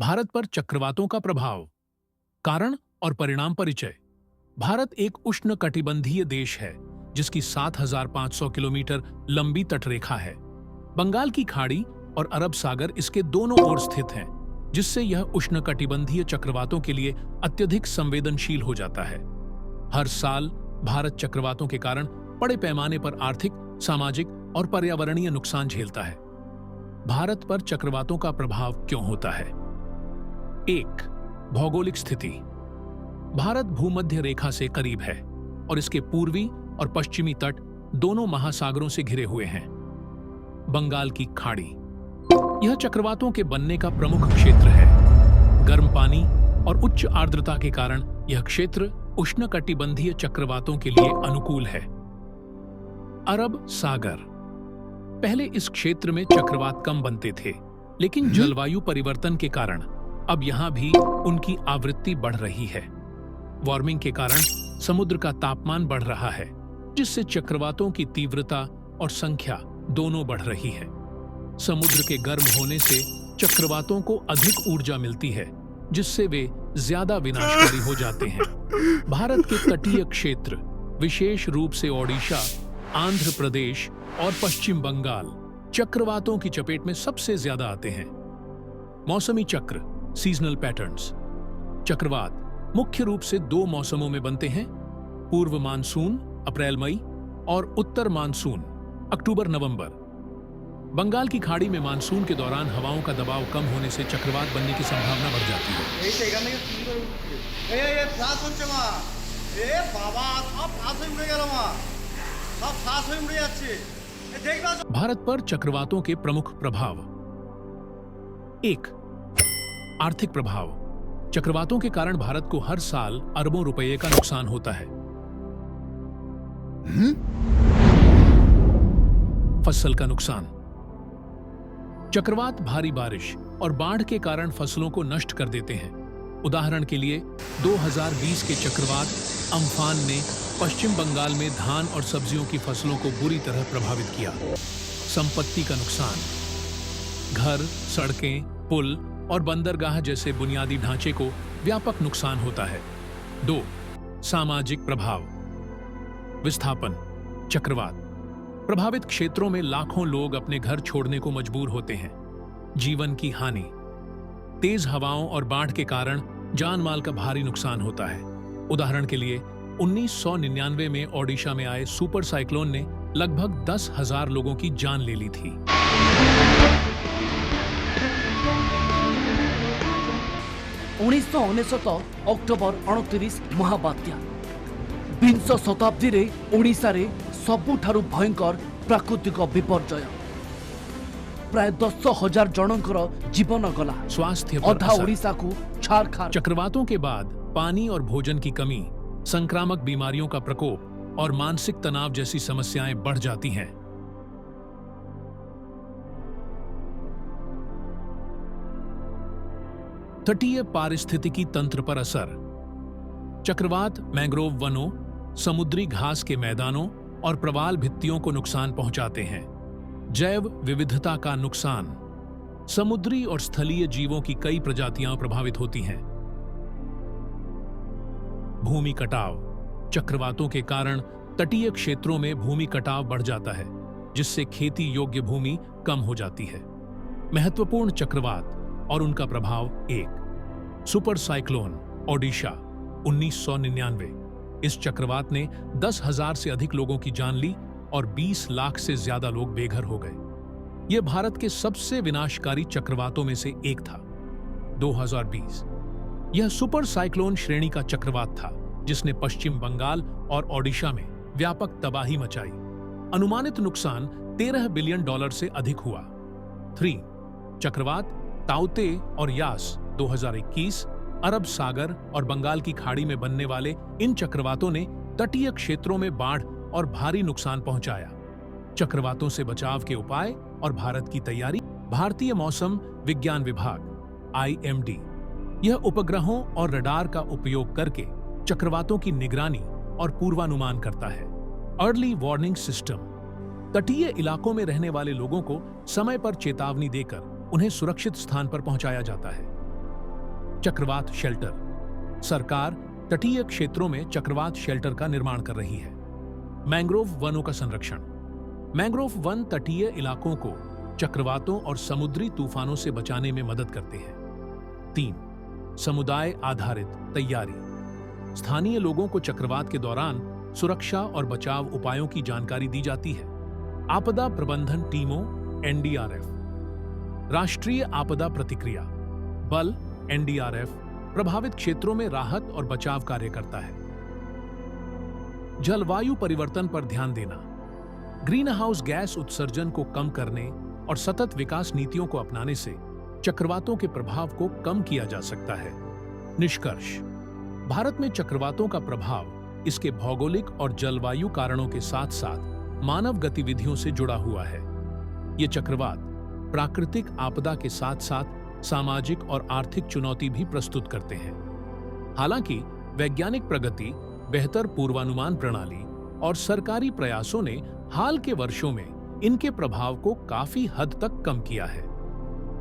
भारत पर चक्रवातों का प्रभाव, कारण और परिणाम परिचय। भारत एक उष्णकटिबंधीय देश है जिसकी 7,500 किलोमीटर लंबी तटरेखा है। बंगाल की खाड़ी और अरब सागर इसके दोनों ओर स्थित हैं, जिससे यह उष्णकटिबंधीय चक्रवातों के लिए अत्यधिक संवेदनशील हो जाता है। हर साल भारत चक्रवातों के कारण बड़े पैमाने पर आर्थिक, सामाजिक और पर्यावरणीय नुकसान झेलता है। भारत पर चक्रवातों का प्रभाव क्यों होता है? 1. भौगोलिक स्थिति। भारत भूमध्य रेखा से करीब है और इसके पूर्वी और पश्चिमी तट दोनों महासागरों से घिरे हुए हैं। बंगाल की खाड़ी यह चक्रवातों के बनने का प्रमुख क्षेत्र है। गर्म पानी और उच्च आर्द्रता के कारण यह क्षेत्र उष्णकटिबंधीय चक्रवातों के लिए अनुकूल है। अरब सागर पहले इस क्षेत्र में चक्रवात कम बनते थे, लेकिन जलवायु परिवर्तन के कारण अब यहां भी उनकी आवृत्ति बढ़ रही है। वार्मिंग के कारण समुद्र का तापमान बढ़ रहा है, जिससे चक्रवातों की तीव्रता और संख्या दोनों बढ़ रही है। समुद्र के गर्म होने से चक्रवातों को अधिक ऊर्जा मिलती है, जिससे वे ज्यादा विनाशकारी हो जाते हैं। भारत के तटीय क्षेत्र, विशेष रूप से ओडिशा, आंध्र प्रदेश और पश्चिम बंगाल चक्रवातों की चपेट में सबसे ज्यादा आते हैं। मौसमी चक्र, सीजनल पैटर्न्स। चक्रवात मुख्य रूप से दो मौसमों में बनते हैं: पूर्व मानसून अप्रैल मई और उत्तर मानसून अक्टूबर नवंबर। बंगाल की खाड़ी में मानसून के दौरान हवाओं का दबाव कम होने से चक्रवात बनने की संभावना बढ़ जाती है। भारत पर चक्रवातों के प्रमुख प्रभाव। 1. आर्थिक प्रभाव। चक्रवातों के कारण भारत को हर साल अरबों रुपये का नुकसान होता है। फसल का नुकसान। चक्रवात भारी बारिश और बाढ़ के कारण फसलों को नष्ट कर देते हैं। उदाहरण के लिए 2020 के चक्रवात अम्फान ने पश्चिम बंगाल में धान और सब्जियों की फसलों को बुरी तरह प्रभावित किया। संपत्ति का नुकसान। घर, सड़कें, पुल और बंदरगाह जैसे बुनियादी ढांचे को व्यापक नुकसान होता है। 2. सामाजिक प्रभाव। विस्थापन। चक्रवात प्रभावित क्षेत्रों में लाखों लोग अपने घर छोड़ने को मजबूर होते हैं। जीवन की हानि। तेज हवाओं और बाढ़ के कारण जान माल का भारी नुकसान होता है। उदाहरण के लिए 1999 में ओडिशा में आए सुपर साइक्लोन ने लगभग 10,000 लोगों की जान ले ली थी। अक्टोबर 29 महाबात्या। विंश शताब्दी रे ओडिशा रे सबुठारु भयंकर प्राकृतिक विपर्यय। प्राय 10,000 जनकर जीवन गला। स्वास्थ्य पर अधा असर। ओडिशा को छाड़खाड़। चक्रवातों के बाद पानी और भोजन की कमी, संक्रामक बीमारियों का प्रकोप और मानसिक तनाव जैसी समस्याएं बढ़ जाती हैं। तटीय पारिस्थितिकी तंत्र पर असर। चक्रवात मैंग्रोव वनों, समुद्री घास के मैदानों और प्रवाल भित्तियों को नुकसान पहुंचाते हैं। जैव विविधता का नुकसान। समुद्री और स्थलीय जीवों की कई प्रजातियां प्रभावित होती हैं। भूमि कटाव। चक्रवातों के कारण तटीय क्षेत्रों में भूमि कटाव बढ़ जाता है, जिससे खेती योग्य भूमि कम हो जाती है। महत्वपूर्ण चक्रवात और उनका प्रभाव। 1. Super cyclone Odisha 1999। इस चक्रवात ने 10,000 से अधिक लोगों की जान ली और 20 लाख से ज्यादा लोग बेघर हो गए। यह भारत के सबसे विनाशकारी चक्रवातों में से एक था। 2020 यह सुपर साइक्लोन श्रेणी का चक्रवात था, जिसने पश्चिम बंगाल और ओडिशा में व्यापक तबाही मचाई। अनुमानित नुकसान $13 बिलियन से अधिक हुआ। 3. चक्रवात ताउते और यास 2021। अरब सागर और बंगाल की खाड़ी में बनने वाले इन चक्रवातों ने तटीय क्षेत्रों में बाढ़ और भारी नुकसान पहुंचाया। चक्रवातों से बचाव के उपाय और भारत की तैयारी। भारतीय मौसम विज्ञान विभाग IMD यह उपग्रहों और रडार का उपयोग करके चक्रवातों की निगरानी और पूर्वानुमान करता है। अर्ली वार्निंग सिस्टम तटीय इलाकों में रहने वाले लोगों को समय पर चेतावनी देकर उन्हें सुरक्षित स्थान पर पहुंचाया जाता है। चक्रवात शेल्टर। सरकार तटीय क्षेत्रों में चक्रवात शेल्टर का निर्माण कर रही है। मैंग्रोव वनों का संरक्षण। मैंग्रोव वन तटीय इलाकों को चक्रवातों और समुद्री तूफानों से बचाने में मदद करते हैं। 3. समुदाय आधारित तैयारी। स्थानीय लोगों को चक्रवात के दौरान सुरक्षा और बचाव उपायों की जानकारी दी जाती है। आपदा प्रबंधन टीमों एनडीआरएफ। राष्ट्रीय आपदा प्रतिक्रिया बल एनडीआरएफ प्रभावित क्षेत्रों में राहत और बचाव कार्य करता है। जलवायु परिवर्तन पर ध्यान देना। ग्रीन हाउस गैस उत्सर्जन को कम करने और सतत विकास नीतियों को अपनाने से चक्रवातों के प्रभाव को कम किया जा सकता है। निष्कर्ष: भारत में चक्रवातों का प्रभाव इसके भौगोलिक और जलवायु कारणों के साथ साथ मानव गतिविधियों से जुड़ा हुआ है। ये चक्रवात प्राकृतिक आपदा के साथ साथ सामाजिक और आर्थिक चुनौती भी प्रस्तुत करते हैं। हालांकि वैज्ञानिक प्रगति, बेहतर पूर्वानुमान प्रणाली और सरकारी प्रयासों ने हाल के वर्षों में इनके प्रभाव को काफी हद तक कम किया है।